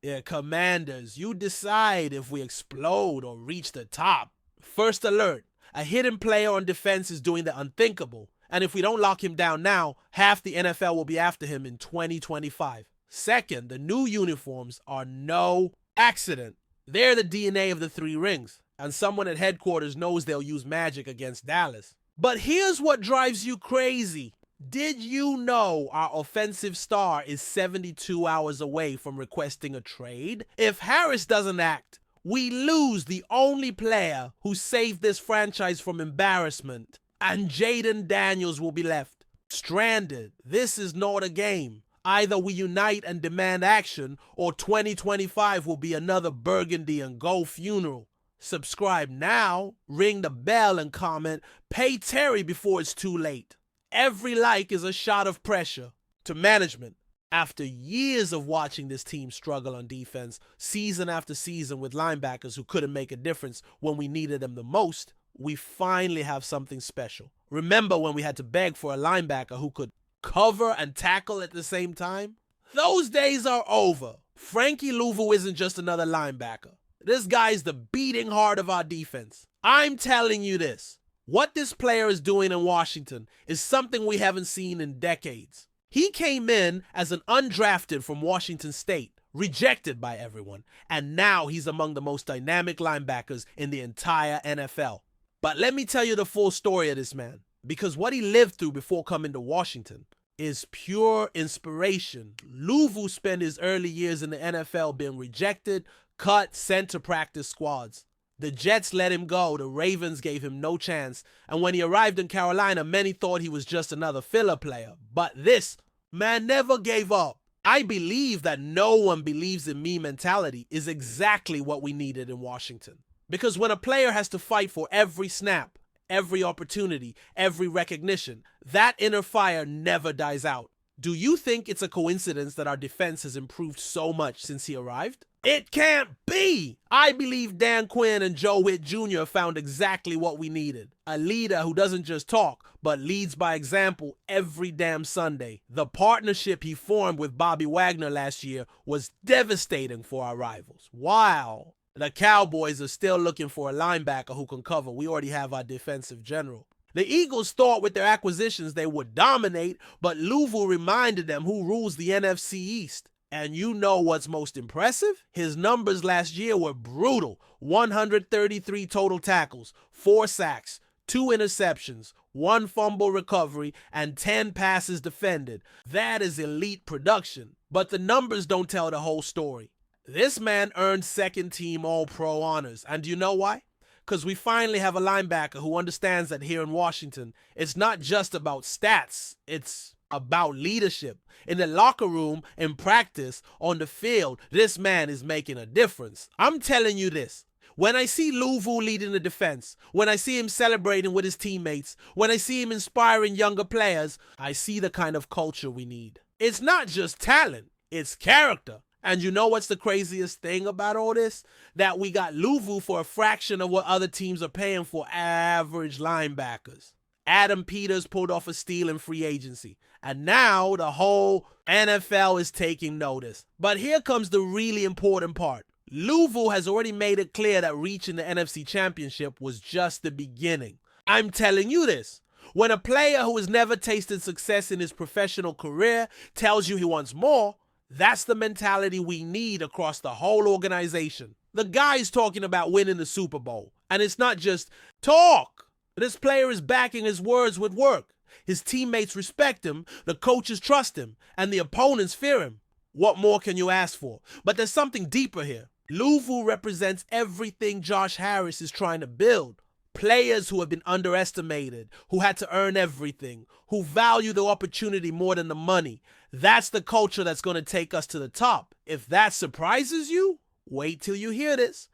Yeah, Commanders, you decide if we explode or reach the top. First alert, a hidden player on defense is doing the unthinkable. And if we don't lock him down now, half the NFL will be after him in 2025. Second, the new uniforms are no accident. They're the DNA of the three rings. And someone at headquarters knows they'll use magic against Dallas. But here's what drives you crazy. Did you know our offensive star is 72 hours away from requesting a trade? If Harris doesn't act, we lose the only player who saved this franchise from embarrassment, and Jaden Daniels will be left stranded. This is not a game. Either we unite and demand action, or 2025 will be another Burgundy and Gold funeral. Subscribe now, ring the bell, and comment, "Pay Terry before it's too late." Every like is a shot of pressure to management. After years of watching this team struggle on defense, season after season with linebackers who couldn't make a difference when we needed them the most, we finally have something special. Remember when we had to beg for a linebacker who could cover and tackle at the same time? Those days are over. Frankie Louvu isn't just another linebacker. This guy's the beating heart of our defense. I'm telling you this. What this player is doing in Washington is something we haven't seen in decades. He came in as an undrafted from Washington State, rejected by everyone, and now he's among the most dynamic linebackers in the entire NFL. But let me tell you the full story of this man, because what he lived through before coming to Washington is pure inspiration. Louvu spent his early years in the NFL being rejected, cut, sent to practice squads. The Jets let him go, the Ravens gave him no chance, and when he arrived in Carolina, many thought he was just another filler player. But this man never gave up. I believe that no one believes in me mentality is exactly what we needed in Washington. Because when a player has to fight for every snap, every opportunity, every recognition, that inner fire never dies out. Do you think it's a coincidence that our defense has improved so much since he arrived? It can't be! I believe Dan Quinn and Joe Witt Jr. found exactly what we needed. A leader who doesn't just talk, but leads by example every damn Sunday. The partnership he formed with Bobby Wagner last year was devastating for our rivals. Wow! The Cowboys are still looking for a linebacker who can cover. We already have our defensive general. The Eagles thought with their acquisitions they would dominate, but Louvu reminded them who rules the NFC East. And you know what's most impressive? His numbers last year were brutal. 133 total tackles, 4 sacks, 2 interceptions, 1 fumble recovery, and 10 passes defended. That is elite production. But the numbers don't tell the whole story. This man earned second-team All-Pro honors. And do you know why? Because we finally have a linebacker who understands that here in Washington, it's not just about stats, it's about leadership. In the locker room, in practice, on the field, this man is making a difference. I'm telling you this. When I see Louvu leading the defense, when I see him celebrating with his teammates, when I see him inspiring younger players, I see the kind of culture we need. It's not just talent, it's character. And you know what's the craziest thing about all this? That we got Louvu for a fraction of what other teams are paying for average linebackers. Adam Peters pulled off a steal in free agency. And now the whole NFL is taking notice. But here comes the really important part. Louvu has already made it clear that reaching the NFC Championship was just the beginning. I'm telling you this. When a player who has never tasted success in his professional career tells you he wants more, that's the mentality we need across the whole organization. The guy's talking about winning the Super Bowl. And it's not just talk. This player is backing his words with work. His teammates respect him, the coaches trust him, and the opponents fear him. What more can you ask for? But there's something deeper here. Louvu represents everything Josh Harris is trying to build. Players who have been underestimated, who had to earn everything, who value the opportunity more than the money. That's the culture that's going to take us to the top. If that surprises you, wait till you hear this.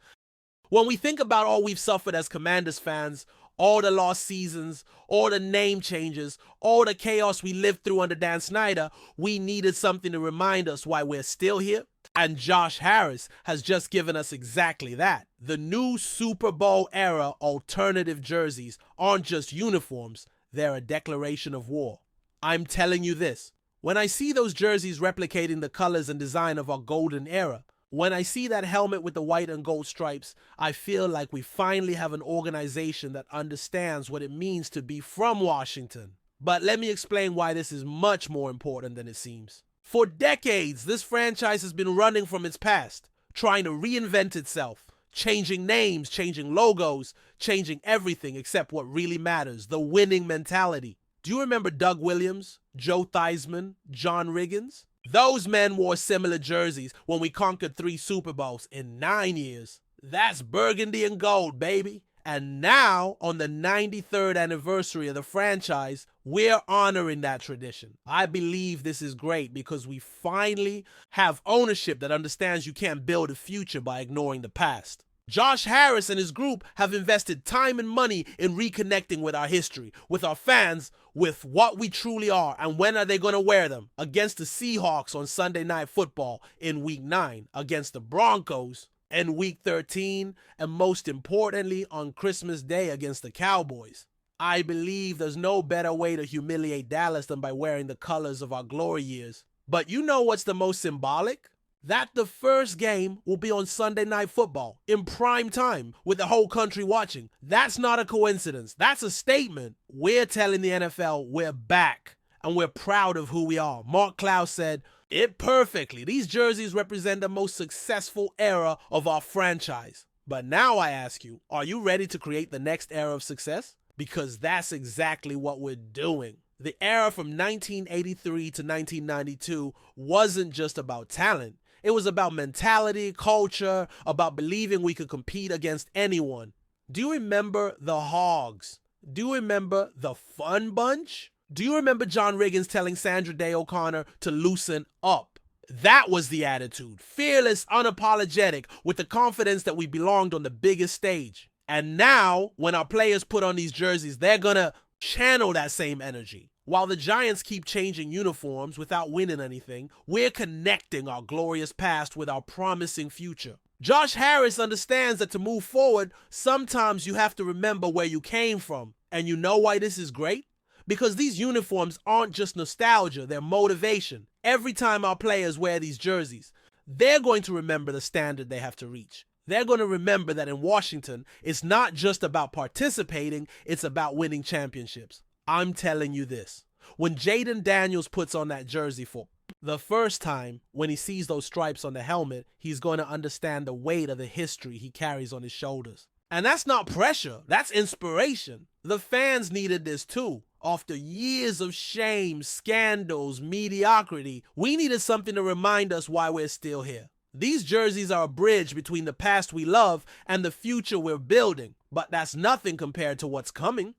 When we think about all we've suffered as Commanders fans, all the lost seasons, all the name changes, all the chaos we lived through under Dan Snyder, we needed something to remind us why we're still here. And Josh Harris has just given us exactly that. The new Super Bowl era alternative jerseys aren't just uniforms, they're a declaration of war. I'm telling you this, when I see those jerseys replicating the colors and design of our golden era, When I see that helmet with the white and gold stripes, I feel like we finally have an organization that understands what it means to be from Washington. But let me explain why this is much more important than it seems. For decades, this franchise has been running from its past, trying to reinvent itself, changing names, changing logos, changing everything except what really matters, the winning mentality. Do you remember Doug Williams, Joe Theismann, John Riggins? Those men wore similar jerseys when we conquered 3 Super Bowls in 9 years. That's Burgundy and Gold, baby. And now, on the 93rd anniversary of the franchise, we're honoring that tradition. I believe this is great because we finally have ownership that understands you can't build a future by ignoring the past. Josh Harris and his group have invested time and money in reconnecting with our history, with our fans, with what we truly are, and when are they going to wear them? Against the Seahawks on Sunday Night Football in Week 9, against the Broncos in Week 13, and most importantly, on Christmas Day against the Cowboys. I believe there's no better way to humiliate Dallas than by wearing the colors of our glory years. But you know what's the most symbolic? That the first game will be on Sunday Night Football in prime time with the whole country watching. That's not a coincidence. That's a statement. We're telling the NFL we're back and we're proud of who we are. Mark Clouse said it perfectly. These jerseys represent the most successful era of our franchise. But now I ask you, are you ready to create the next era of success? Because that's exactly what we're doing. The era from 1983 to 1992 wasn't just about talent. It was about mentality, culture, about believing we could compete against anyone. Do you remember the Hogs? Do you remember the Fun Bunch? Do you remember John Riggins telling Sandra Day O'Connor to loosen up? That was the attitude. Fearless, unapologetic, with the confidence that we belonged on the biggest stage. And now, when our players put on these jerseys, they're gonna channel that same energy. While the Giants keep changing uniforms without winning anything, we're connecting our glorious past with our promising future. Josh Harris understands that to move forward, sometimes you have to remember where you came from. And you know why this is great? Because these uniforms aren't just nostalgia, they're motivation. Every time our players wear these jerseys, they're going to remember the standard they have to reach. They're going to remember that in Washington, it's not just about participating, it's about winning championships. I'm telling you this. When Jaden Daniels puts on that jersey for the first time, when he sees those stripes on the helmet, he's going to understand the weight of the history he carries on his shoulders. And that's not pressure, that's inspiration. The fans needed this too. After years of shame, scandals, mediocrity, we needed something to remind us why we're still here. These jerseys are a bridge between the past we love and the future we're building, but that's nothing compared to what's coming.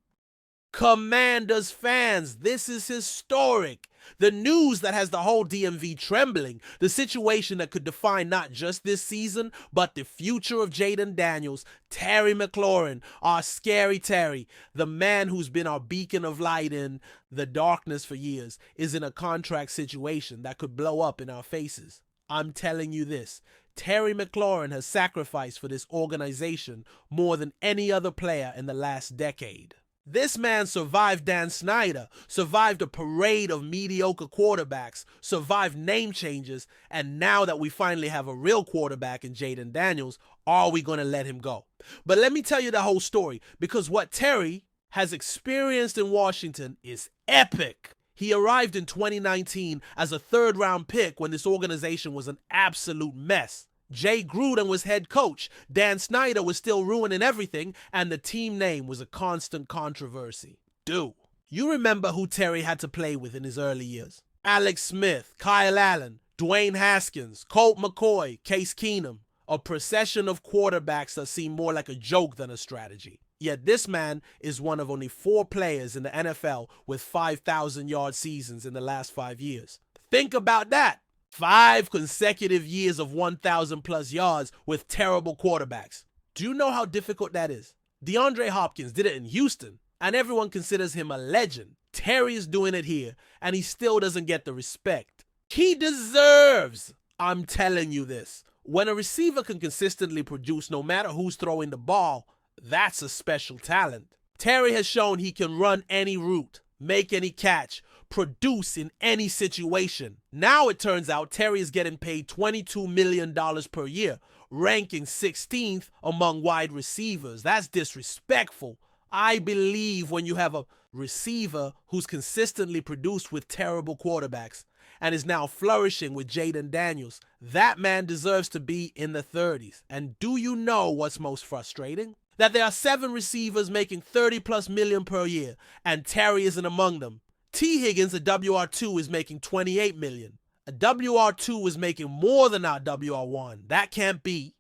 Commanders fans, this is historic. The news that has the whole DMV trembling, the situation that could define not just this season, but the future of Jaden Daniels, Terry McLaurin, our scary Terry, the man who's been our beacon of light in the darkness for years, is in a contract situation that could blow up in our faces. I'm telling you this, Terry McLaurin has sacrificed for this organization more than any other player in the last decade. This man survived Dan Snyder, survived a parade of mediocre quarterbacks, survived name changes, and now that we finally have a real quarterback in Jaden Daniels, are we going to let him go? But let me tell you the whole story, because what Terry has experienced in Washington is epic. He arrived in 2019 as a third-round pick when this organization was an absolute mess. Jay Gruden was head coach, Dan Snyder was still ruining everything, and the team name was a constant controversy. Dude, you remember who Terry had to play with in his early years? Alex Smith, Kyle Allen, Dwayne Haskins, Colt McCoy, Case Keenum. A procession of quarterbacks that seem more like a joke than a strategy. Yet this man is one of only 4 players in the NFL with 5,000-yard seasons in the last 5 years. Think about that. 5 consecutive years of 1,000-plus yards with terrible quarterbacks. Do you know how difficult that is? DeAndre Hopkins did it in Houston, and everyone considers him a legend. Terry is doing it here, and he still doesn't get the respect he deserves. I'm telling you this. When a receiver can consistently produce no matter who's throwing the ball, that's a special talent. Terry has shown he can run any route, make any catch, produce in any situation. Now it turns out Terry is getting paid $22 million per year, ranking 16th among wide receivers. That's disrespectful. I believe when you have a receiver who's consistently produced with terrible quarterbacks and is now flourishing with Jaden Daniels, that man deserves to be in the 30s. And do you know what's most frustrating? That there are 7 receivers making $30+ million per year, and Terry isn't among them. T. Higgins, a WR2, is making $28 million. A WR2 is making more than our WR1. That can't be.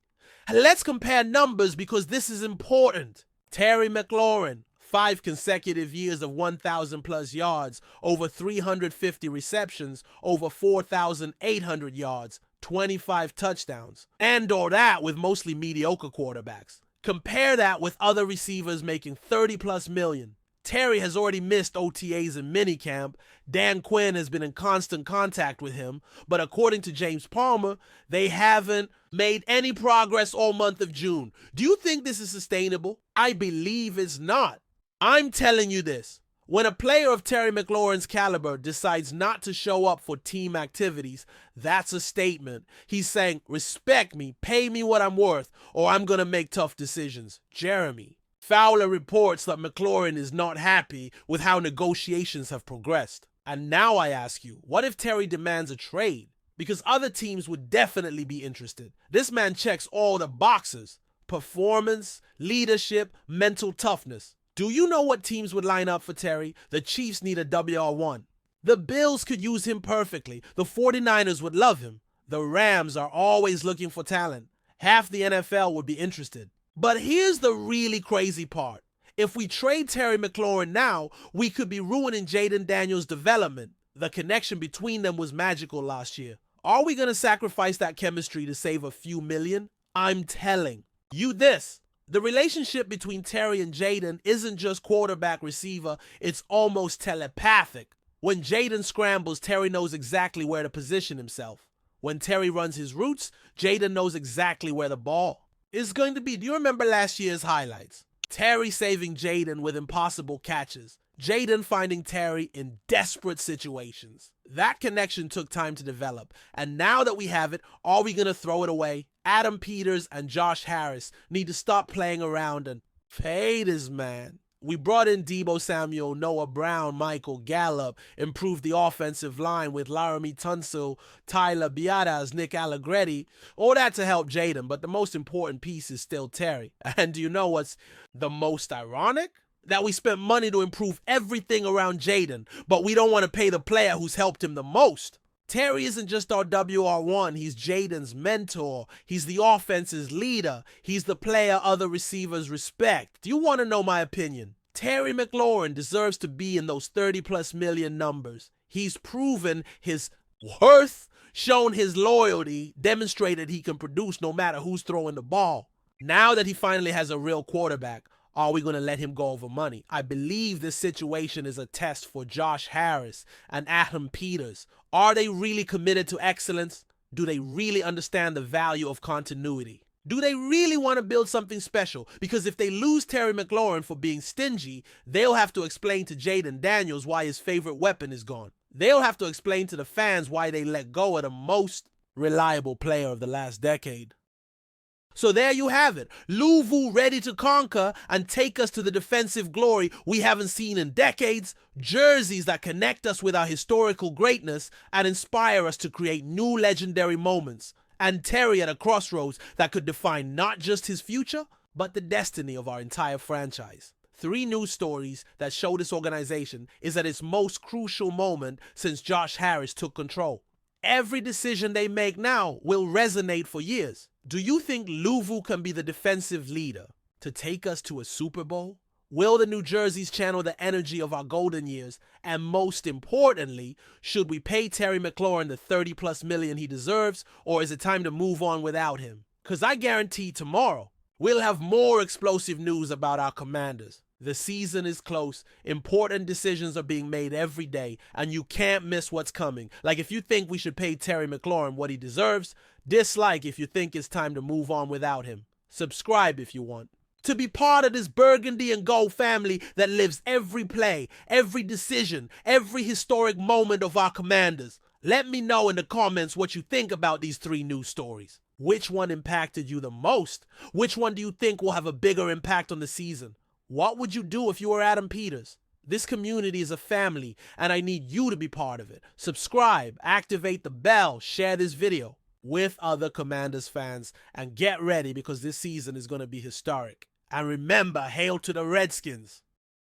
And let's compare numbers because this is important. Terry McLaurin, 5 consecutive years of 1,000+ yards, over 350 receptions, over 4,800 yards, 25 touchdowns. And or that with mostly mediocre quarterbacks. Compare that with other receivers making $30+ million. Terry has already missed OTAs and minicamp. Dan Quinn has been in constant contact with him, but according to James Palmer, they haven't made any progress all month of June. Do you think this is sustainable? I believe it's not. I'm telling you this. When a player of Terry McLaurin's caliber decides not to show up for team activities, that's a statement. He's saying, respect me, pay me what I'm worth, or I'm going to make tough decisions. Jeremy. Fowler reports that McLaurin is not happy with how negotiations have progressed. And now I ask you, what if Terry demands a trade? Because other teams would definitely be interested. This man checks all the boxes. Performance, leadership, mental toughness. Do you know what teams would line up for Terry? The Chiefs need a WR1. The Bills could use him perfectly. The 49ers would love him. The Rams are always looking for talent. Half the NFL would be interested. But here's the really crazy part. If we trade Terry McLaurin now, we could be ruining Jaden Daniels' development. The connection between them was magical last year. Are we going to sacrifice that chemistry to save a few million? I'm telling you this. The relationship between Terry and Jaden isn't just quarterback-receiver, it's almost telepathic. When Jaden scrambles, Terry knows exactly where to position himself. When Terry runs his routes, Jaden knows exactly where the ball is going to be. Do you remember last year's highlights? Terry saving Jaden with impossible catches. Jaden finding Terry in desperate situations. That connection took time to develop. And now that we have it, are we going to throw it away? Adam Peters and Josh Harris need to stop playing around and pay this man. We brought in Deebo Samuel, Noah Brown, Michael Gallup, improved the offensive line with Laramie Tunsil, Tyler Biadasz, Nick Allegretti, all that to help Jaden, but the most important piece is still Terry. And do you know what's the most ironic? That we spent money to improve everything around Jaden, but we don't want to pay the player who's helped him the most. Terry isn't just our WR1, he's Jaden's mentor, he's the offense's leader, he's the player other receivers respect. Do you want to know my opinion? Terry McLaurin deserves to be in those $30+ million numbers. He's proven his worth, shown his loyalty, demonstrated he can produce no matter who's throwing the ball. Now that he finally has a real quarterback, are we going to let him go over money? I believe this situation is a test for Josh Harris and Adam Peters. Are they really committed to excellence? Do they really understand the value of continuity? Do they really want to build something special? Because if they lose Terry McLaurin for being stingy, they'll have to explain to Jaden Daniels why his favorite weapon is gone. They'll have to explain to the fans why they let go of the most reliable player of the last decade. So there you have it. Louisville ready to conquer and take us to the defensive glory we haven't seen in decades. Jerseys that connect us with our historical greatness and inspire us to create new legendary moments. And Terry at a crossroads that could define not just his future, but the destiny of our entire franchise. 3 news stories that show this organization is at its most crucial moment since Josh Harris took control. Every decision they make now will resonate for years. Do you think Louisville can be the defensive leader to take us to a Super Bowl? Will the New Jerseys channel the energy of our golden years? And most importantly, should we pay Terry McLaurin the $30+ million he deserves, or is it time to move on without him? Because I guarantee tomorrow we'll have more explosive news about our Commanders. The season is close, important decisions are being made every day, and you can't miss what's coming. Like if you think we should pay Terry McLaurin what he deserves, dislike if you think it's time to move on without him. Subscribe if you want. to be part of this Burgundy and Gold family that lives every play, every decision, every historic moment of our Commanders. Let me know in the comments what you think about these 3 news stories. Which one impacted you the most? Which one do you think will have a bigger impact on the season? What would you do if you were Adam Peters? This community is a family, and I need you to be part of it. Subscribe, activate the bell, share this video with other Commanders fans, and get ready because this season is going to be historic. And remember, hail to the Redskins.